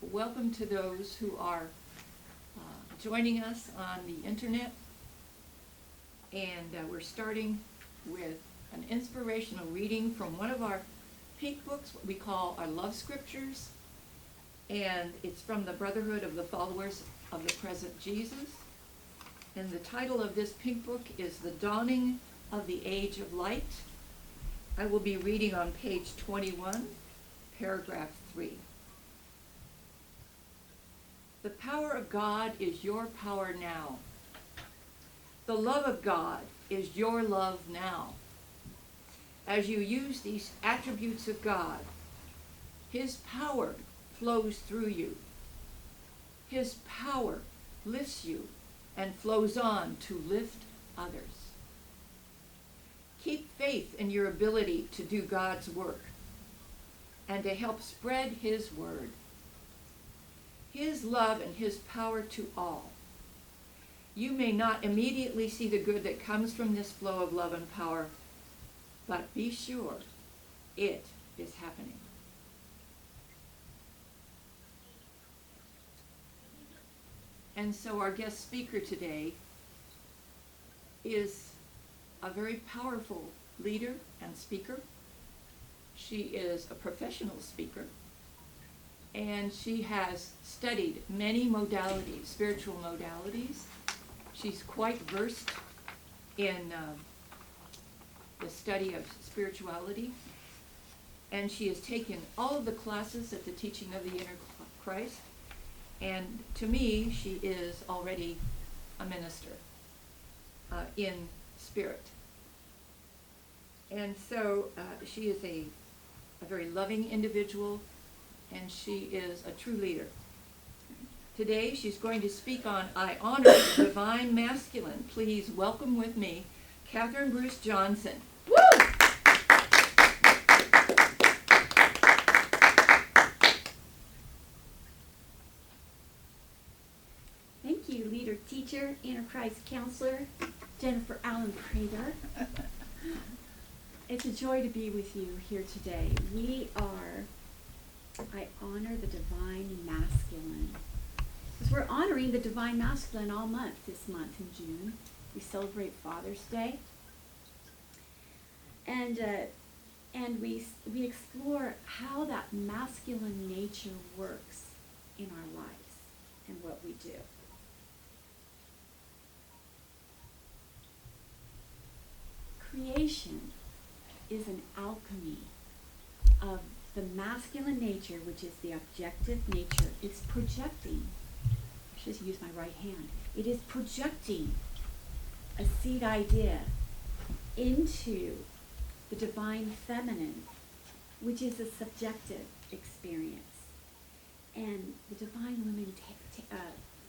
welcome to those who are joining us on the internet. And we're starting with an inspirational reading from one of our pink books, what we call our love scriptures. And it's from the Brotherhood of the Followers of the Present Jesus. And the title of this pink book is The Dawning of the Age of Light. I will be reading on page 21, paragraph 3. The power of God is your power now. The love of God is your love now. As you use these attributes of God, His power flows through you. His power lifts you and flows on to lift others. Keep faith in your ability to do God's work and to help spread His word. His love and His power to all. You may not immediately see the good that comes from this flow of love and power, but be sure it is happening. And so our guest speaker today is a very powerful leader and speaker. She is a professional speaker, and she has studied many modalities, spiritual modalities. She's quite versed in the study of spirituality, and she has taken all of the classes at the Teaching of the Inner Christ. And to me, she is already a minister in spirit. And so she is a very loving individual, and she is a true leader. Today, she's going to speak on I Honor the Divine Masculine. Please welcome with me, Cathryne Bruce Johnson. Woo! Thank you, leader, teacher, Inner Christ counselor, Jennifer Allen-Prather. It's a joy to be with you here today. I honor the divine masculine. Because we're honoring the divine masculine all month, this month in June. We celebrate Father's Day. And we explore how that masculine nature works in our lives and what we do. Creation is an alchemy of the masculine nature, which is the objective nature. It's projecting, I should use my right hand, it is projecting a seed idea into the divine feminine, which is a subjective experience. And the divine woman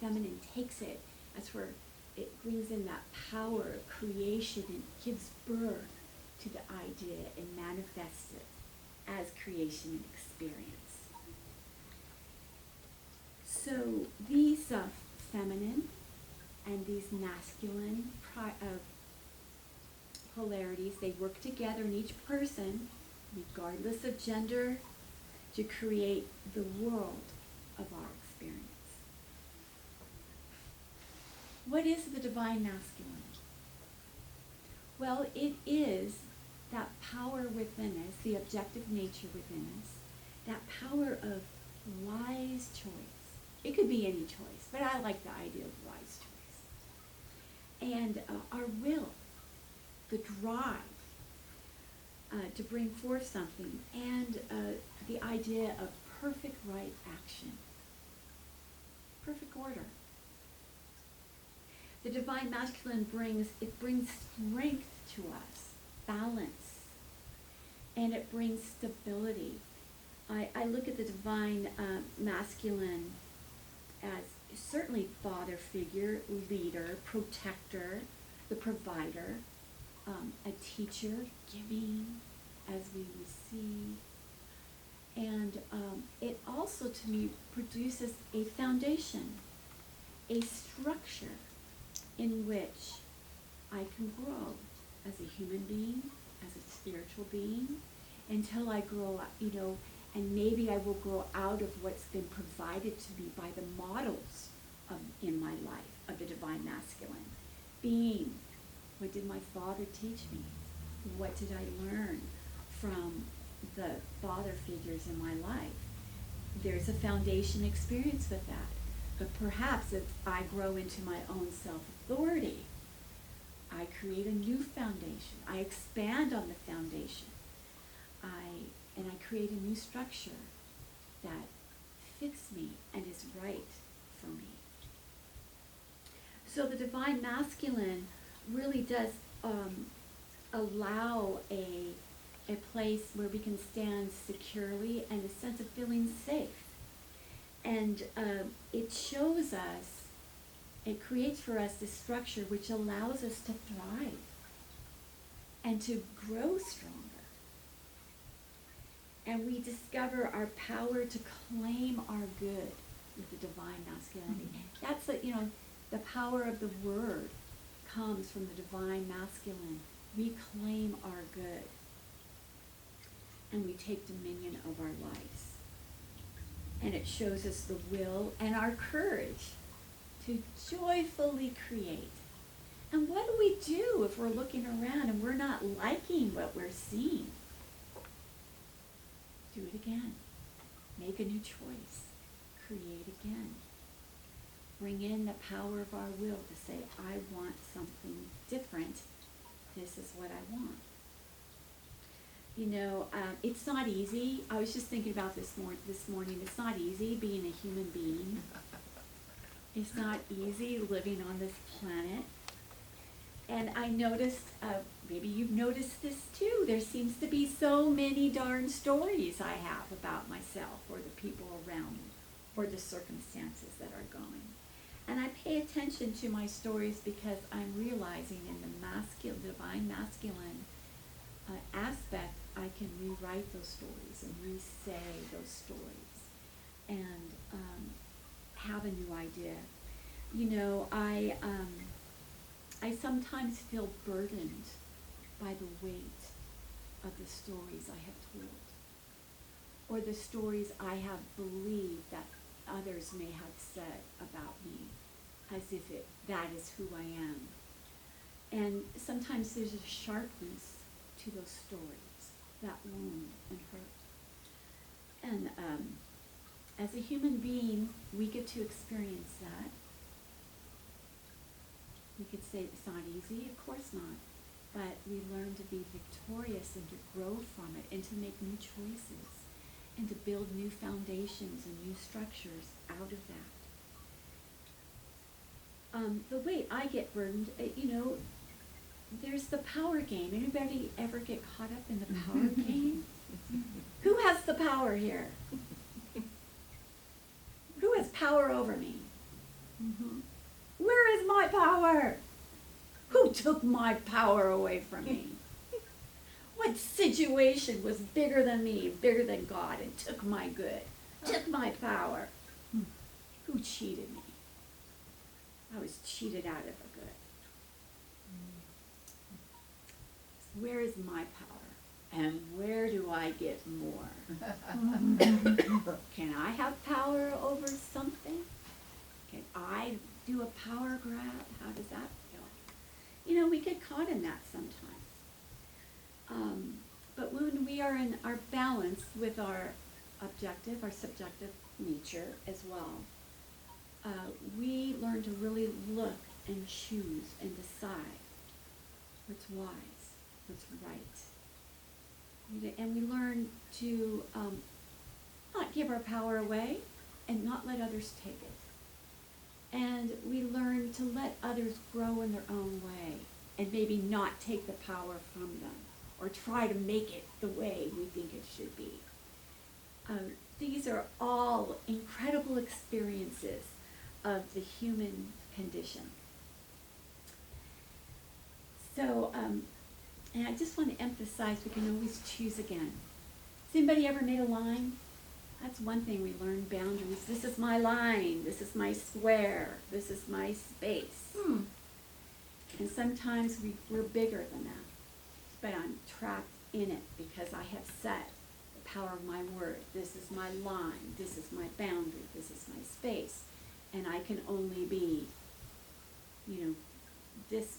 feminine takes it. That's where it brings in that power of creation and gives birth to the idea and manifests it as creation and experience. So these feminine and these masculine polarities, they work together in each person, regardless of gender, to create the world of our experience. What is the divine masculine? Well, it is that power within us, the objective nature within us, that power of wise choice. It could be any choice, but I like the idea of wise choice. And our will, the drive to bring forth something, and the idea of perfect right action, perfect order. The divine masculine brings strength to us, balance, and it brings stability. I look at the divine masculine as certainly father figure, leader, protector, the provider, a teacher, giving as we receive. And it also, to me, produces a foundation, a structure in which I can grow as a human being, as a spiritual being, until I grow up, And maybe I will grow out of what's been provided to me by the models in my life of the divine masculine. Being, what did my father teach me? What did I learn from the father figures in my life? There's a foundation experience with that. But perhaps if I grow into my own self-authority, I create a new foundation. I expand on the foundation. And I create a new structure that fits me and is right for me. So the divine masculine really does allow a place where we can stand securely and a sense of feeling safe. And it shows us, it creates for us this structure which allows us to thrive and to grow stronger. And we discover our power to claim our good with the divine masculinity. Mm-hmm. That's the power of the word comes from the divine masculine. We claim our good. And we take dominion of our lives. And it shows us the will and our courage to joyfully create. And what do we do if we're looking around and we're not liking what we're seeing? Do it again. Make a new choice. Create again. Bring in the power of our will to say, I want something different. This is what I want. It's not easy. I was just thinking about this morning. It's not easy being a human being. It's not easy living on this planet. And I noticed, maybe you've noticed this too, there seems to be so many darn stories I have about myself or the people around me or the circumstances that are going. And I pay attention to my stories because I'm realizing in the divine masculine aspect, I can rewrite those stories and re-say those stories and have a new idea. I sometimes feel burdened by the weight of the stories I have told, or the stories I have believed that others may have said about me, as if that is who I am. And sometimes there's a sharpness to those stories that wound and hurt. And as a human being, we get to experience that. We could say it's not easy, of course not, but we learn to be victorious and to grow from it and to make new choices and to build new foundations and new structures out of that. The way I get burdened, there's the power game. Anybody ever get caught up in the power game? Who has the power here? Who has power over me? Mm-hmm. Where is my power? Who took my power away from me? What situation was bigger than me, bigger than God, and took my good, took my power? Who cheated me? I was cheated out of a good. Where is my power? And where do I get more? Can I have power over something? Can I do a power grab? How does that feel? We get caught in that sometimes. But when we are in our balance with our objective, our subjective nature as well, we learn to really look and choose and decide what's wise, what's right. And we learn to not give our power away and not let others take it. And we learn to let others grow in their own way and maybe not take the power from them or try to make it the way we think it should be. These are all incredible experiences of the human condition. So, and I just want to emphasize we can always choose again. Has anybody ever made a line? That's one thing we learn, boundaries. This is my line. This is my square. This is my space. And sometimes we're bigger than that. But I'm trapped in it because I have set the power of my word. This is my line. This is my boundary. This is my space. And I can only be, this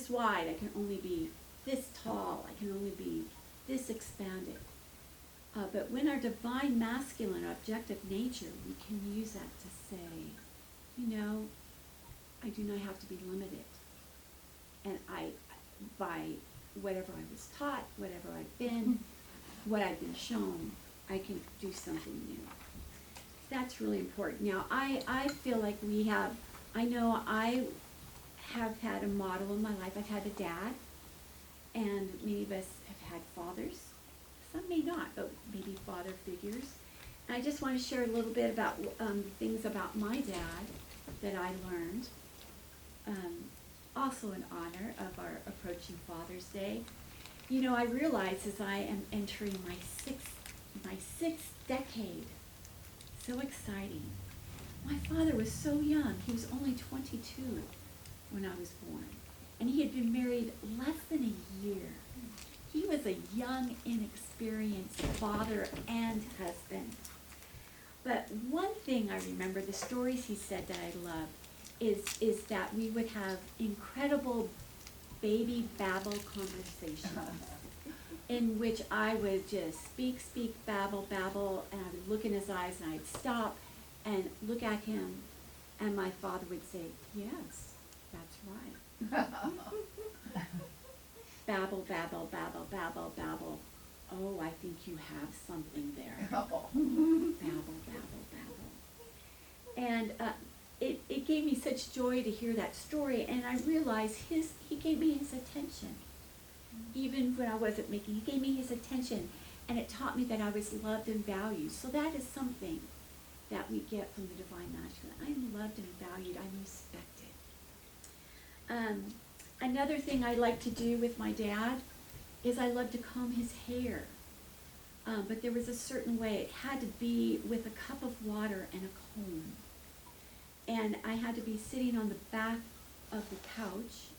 wide. I can only be this tall. I can only be this expanded. But when our divine masculine objective nature, we can use that to say, I do not have to be limited. And by whatever I was taught, whatever I've been, what I've been shown, I can do something new. That's really important. Now, I feel like I have had a model in my life. I've had a dad, and many of us have had fathers. Some may not, but maybe father figures. And I just want to share a little bit about things about my dad that I learned. Also in honor of our approaching Father's Day. I realize as I am entering my sixth decade, so exciting. My father was so young. He was only 22 when I was born. And he had been married less than a year. He was a young, inexperienced father and husband. But one thing I remember, the stories he said that I loved, is that we would have incredible baby babble conversations in which I would just speak, babble, and I would look in his eyes and I'd stop and look at him, and my father would say, yes, that's right. Babble. Oh, I think you have something there. Babble. And it gave me such joy to hear that story, and I realized he gave me his attention. Even when I wasn't making, he gave me his attention, and it taught me that I was loved and valued. So that is something that we get from the divine masculine. I'm loved and valued. I'm respected. Another thing I like to do with my dad is I love to comb his hair. But there was a certain way. It had to be with a cup of water and a comb. And I had to be sitting on the back of the couch,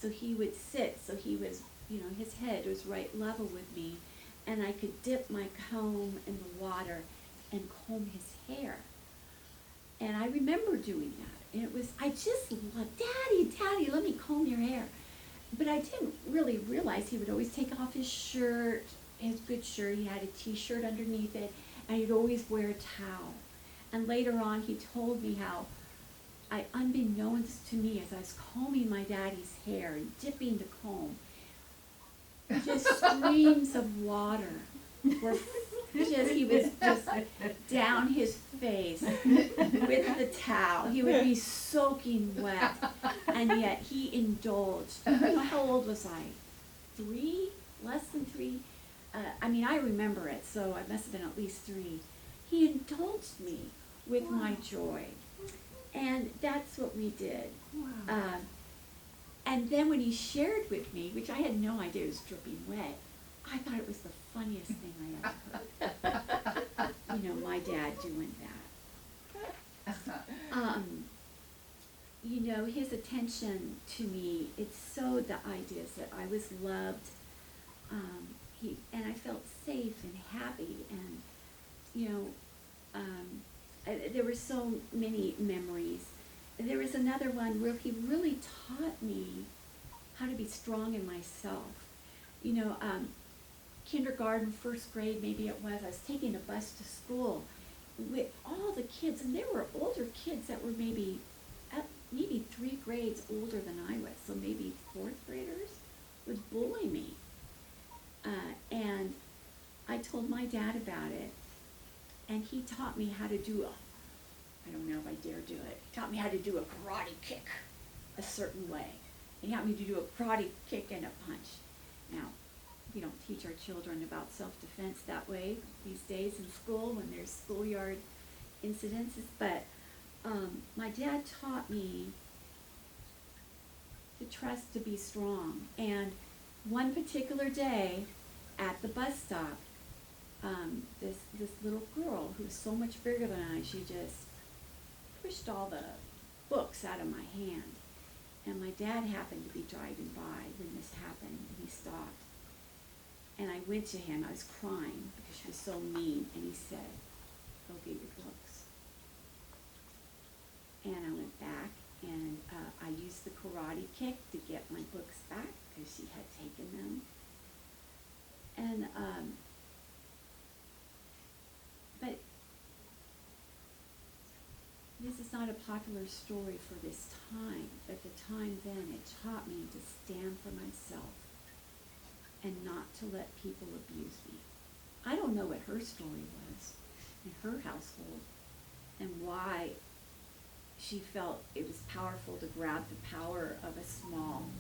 so he would sit, so he was, his head was right level with me, and I could dip my comb in the water and comb his hair. And I remember doing that, and I just loved, Daddy, let me comb your hair. But I didn't really realize he would always take off his shirt, his good shirt. He had a t-shirt underneath it, and he'd always wear a towel. And later on, he told me how, unbeknownst to me, as I was combing my daddy's hair and dipping the comb, just streams of water were he was just down his face with the towel. He would be soaking wet, and yet he indulged. How old was I? 3? Less than 3? I remember it, so I must have been at least 3. He indulged me with my joy. And that's what we did. Wow. And then when he shared with me, which I had no idea it was dripping wet, I thought it was the funniest thing I ever heard. My dad doing that. His attention to me, it sowed the ideas that I was loved, and I felt safe and happy, and there were so many memories. There was another one where he really taught me how to be strong in myself. Kindergarten, first grade, maybe it was, I was taking a bus to school with all the kids, and there were older kids that were maybe 3 grades older than I was, so maybe 4th graders would bully me. And I told my dad about it, and he taught me how to do I don't know if I dare do it, he taught me how to do a karate kick a certain way. He taught me to do a karate kick and a punch. Now, we don't teach our children about self-defense that way these days in school when there's schoolyard incidences, but my dad taught me to trust, to be strong. And one particular day at the bus stop, this little girl who was so much bigger than I, she just pushed all the books out of my hand. And my dad happened to be driving by when this happened, and he stopped. And I went to him, I was crying because she was so mean, and he said, go get your books. And I went back, and I used the karate kick to get my books back because she had taken them. And, but this is not a popular story for this time. At the time then, it taught me to stand for myself and not to let people abuse me. I don't know what her story was in her household and why she felt it was powerful to grab the power of someone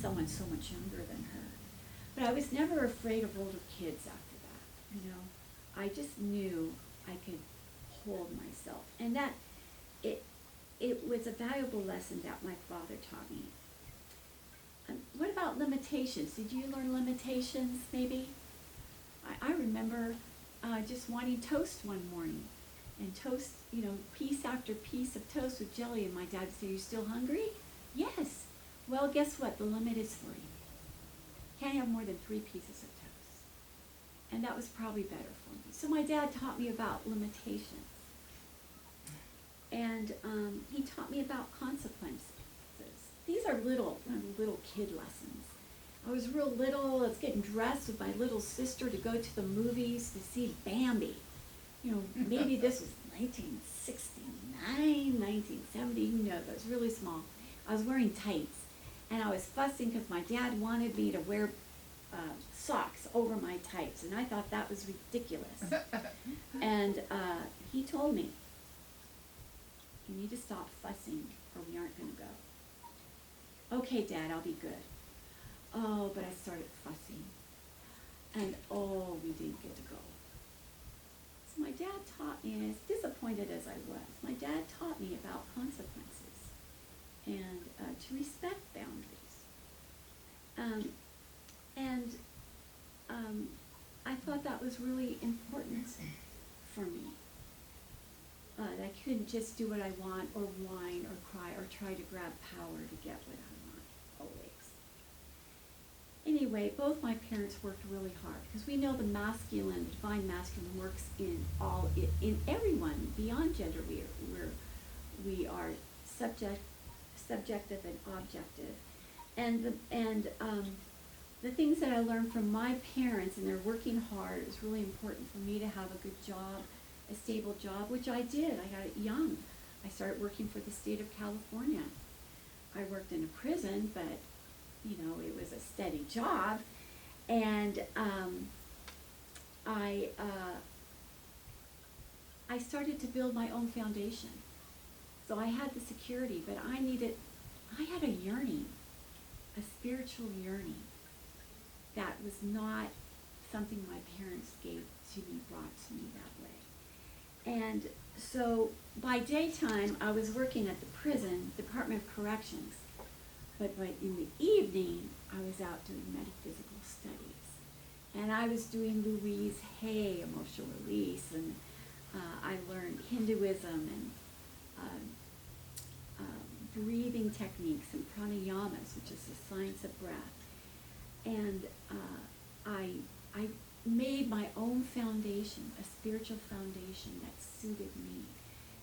so much younger than her. But I was never afraid of older kids after that, you know. I just knew I could hold myself. And that, it was a valuable lesson that my father taught me. What about limitations? Did you learn limitations, maybe? I remember just wanting toast one morning. And toast, you know, piece after piece of toast with jelly. And my dad would say, "You still hungry?" "Yes." "Well, guess what? The limit is 3. Can't have more than 3 pieces of toast." And that was probably better for me. So my dad taught me about limitations. And he taught me about consequences. These are little kid lessons. I was real little. I was getting dressed with my little sister to go to the movies to see Bambi. You know, maybe this was 1969, 1970, who knows? I was really small. I was wearing tights, and I was fussing because my dad wanted me to wear socks over my tights, and I thought that was ridiculous. And he told me, "You need to stop fussing, or we aren't going to go." "Okay, Dad, I'll be good." Oh, but I started fussing, and we didn't get to go. So my dad taught me, as disappointed as I was, my dad taught me about consequences and to respect boundaries. I thought that was really important for me. That I couldn't just do what I want or whine or cry or try to grab power to get what I want, always. Anyway, both my parents worked really hard because we know the divine masculine works in everyone beyond gender. We are subjective and objective. And the things that I learned from my parents, and they're working hard, it was really important for me to have a good job, a stable job, which I did. I got it young. I started working for the state of California. I worked in a prison, but you know, it was a steady job. And I started to build my own foundation. So I had the security, but I had a yearning, a spiritual yearning that was not something my parents gave to me, brought to me that way. And so by daytime, I was working at the prison, Department of Corrections. But in the evening, I was out doing metaphysical studies. And I was doing Louise Hay, emotional release, and I learned Hinduism and breathing techniques and pranayamas, which is the science of breath. And I made my own foundation, a spiritual foundation that suited me.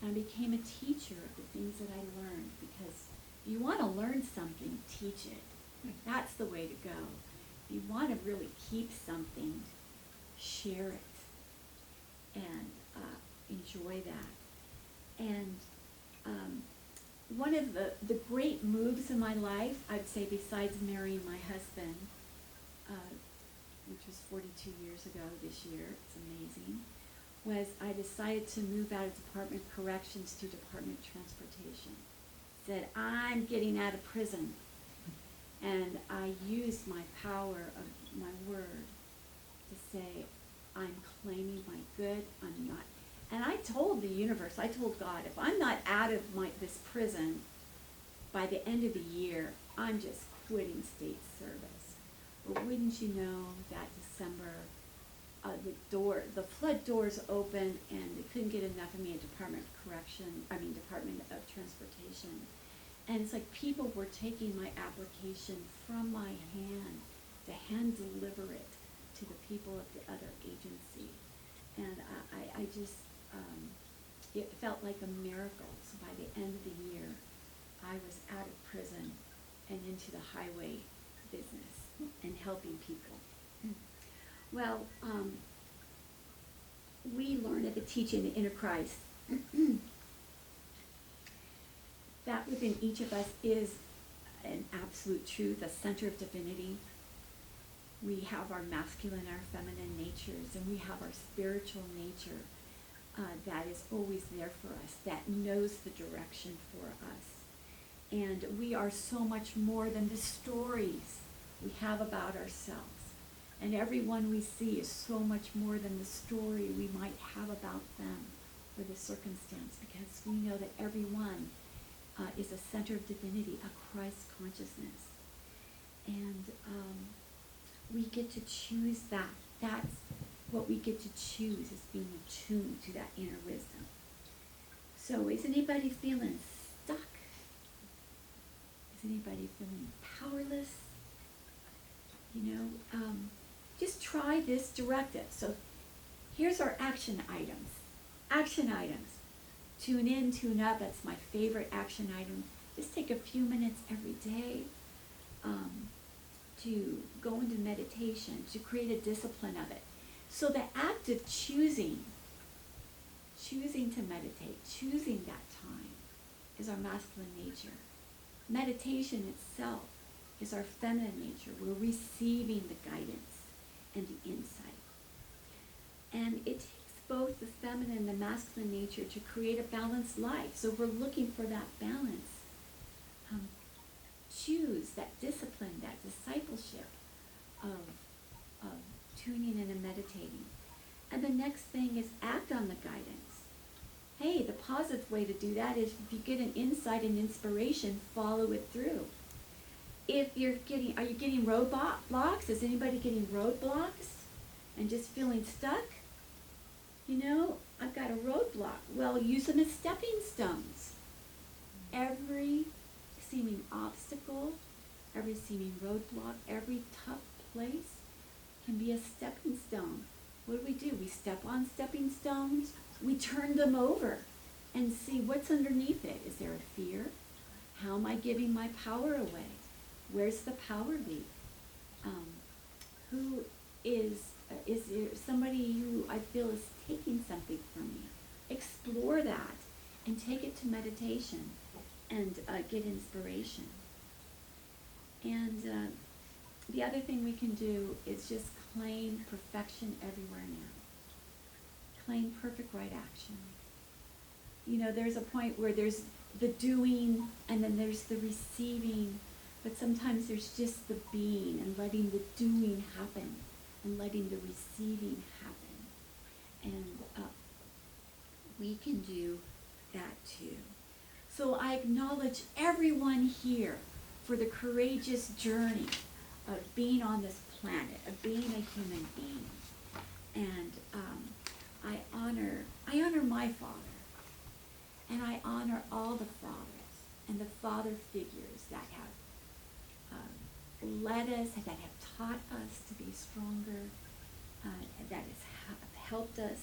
And I became a teacher of the things that I learned, because if you want to learn something, teach it. That's the way to go. If you want to really keep something, share it and enjoy that. And one of the great moves in my life, I'd say, besides marrying my husband, which was 42 years ago this year, it's amazing, was I decided to move out of Department of Corrections to Department of Transportation. Said, I'm getting out of prison. And I used my power of my word to say, I'm claiming my good, I'm not. And I told the universe, I told God, if I'm not out of this prison by the end of the year, I'm just quitting state service. But wouldn't you know, that December, the flood doors opened, and they couldn't get enough of me at Department of Transportation. And it's like people were taking my application from my hand to hand deliver it to the people of the other agency. And I just, it felt like a miracle. So by the end of the year, I was out of prison and into the highway business and helping people. Well, we learn at the teaching the inner Christ that within each of us is an absolute truth, a center of divinity. We have our masculine, our feminine natures, and we have our spiritual nature that is always there for us, that knows the direction for us. And we are so much more than the stories we have about ourselves. And everyone we see is so much more than the story we might have about them or the circumstance, because we know that everyone is a center of divinity, a Christ consciousness. And we get to choose that. That's what we get to choose, is being attuned to that inner wisdom. So is anybody feeling stuck? Is anybody feeling powerless? You know, just try this directive. So here's our action items. Action items. Tune in, tune up. That's my favorite action item. Just take a few minutes every day to go into meditation, to create a discipline of it. So the act of choosing to meditate, choosing that time, is our masculine nature. Meditation itself is our feminine nature. We're receiving the guidance and the insight. And it takes both the feminine and the masculine nature to create a balanced life. So we're looking for that balance. Choose that discipline, that discipleship of tuning in and meditating. And the next thing is act on the guidance. Hey, the positive way to do that is if you get an insight and inspiration, follow it through. If are you getting roadblocks? Is anybody getting roadblocks and just feeling stuck? You know, I've got a roadblock. Well, use them as stepping stones. Every seeming obstacle, every seeming roadblock, every tough place can be a stepping stone. What do? We step on stepping stones, we turn them over and see what's underneath it. Is there a fear? How am I giving my power away? Where's the power leak? Who is there somebody who I feel is taking something from me? Explore that and take it to meditation and get inspiration. And the other thing we can do is just claim perfection everywhere now. Claim perfect right action. You know, there's a point where there's the doing and then there's the receiving, but sometimes there's just the being and letting the doing happen and letting the receiving happen. And we can do that too. So I acknowledge everyone here for the courageous journey of being on this planet, of being a human being. And I honor my father, and I honor all the fathers and the father figures that have led us, that have taught us to be stronger, that has helped us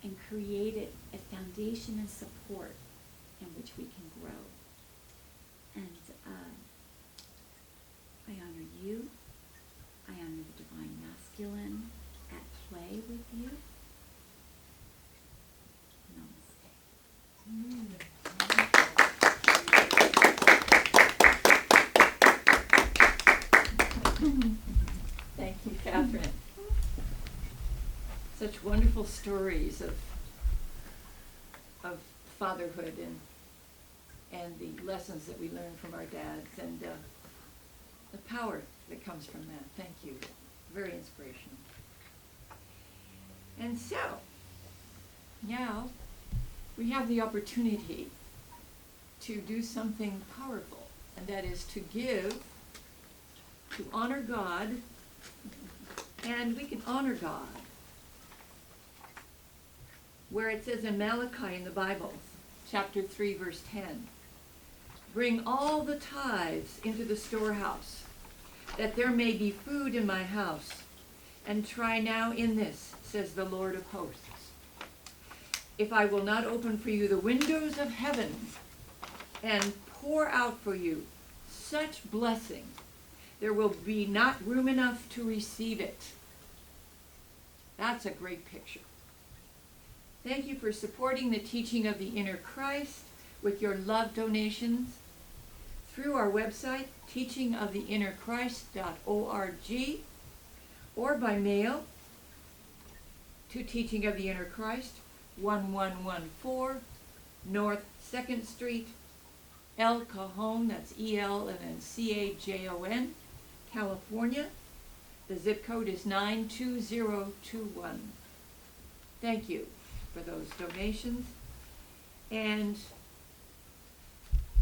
and created a foundation and support in which we can grow. And I honor you. I honor the divine masculine at play with you. Namaste. Thank you, Cathryne. Such wonderful stories of fatherhood and the lessons that we learn from our dads and the power that comes from that. Thank you. Very inspirational. And so, now we have the opportunity to do something powerful, and that is to give, to honor God, and we can honor God where it says in Malachi in the Bible, chapter 3, verse 10, bring all the tithes into the storehouse, that there may be food in my house. and try now in this, says the Lord of hosts. If I will not open for you the windows of heaven and pour out for you such blessing, there will be not room enough to receive it. That's a great picture. Thank you for supporting the teaching of the inner Christ with your love donations through our website, teachingoftheinnerchrist.org, or by mail to Teaching of the Inner Christ, 1114 North 2nd Street, El Cajon, that's E-L and then C-A-J-O-N, California. The zip code is 92021. Thank you for those donations. And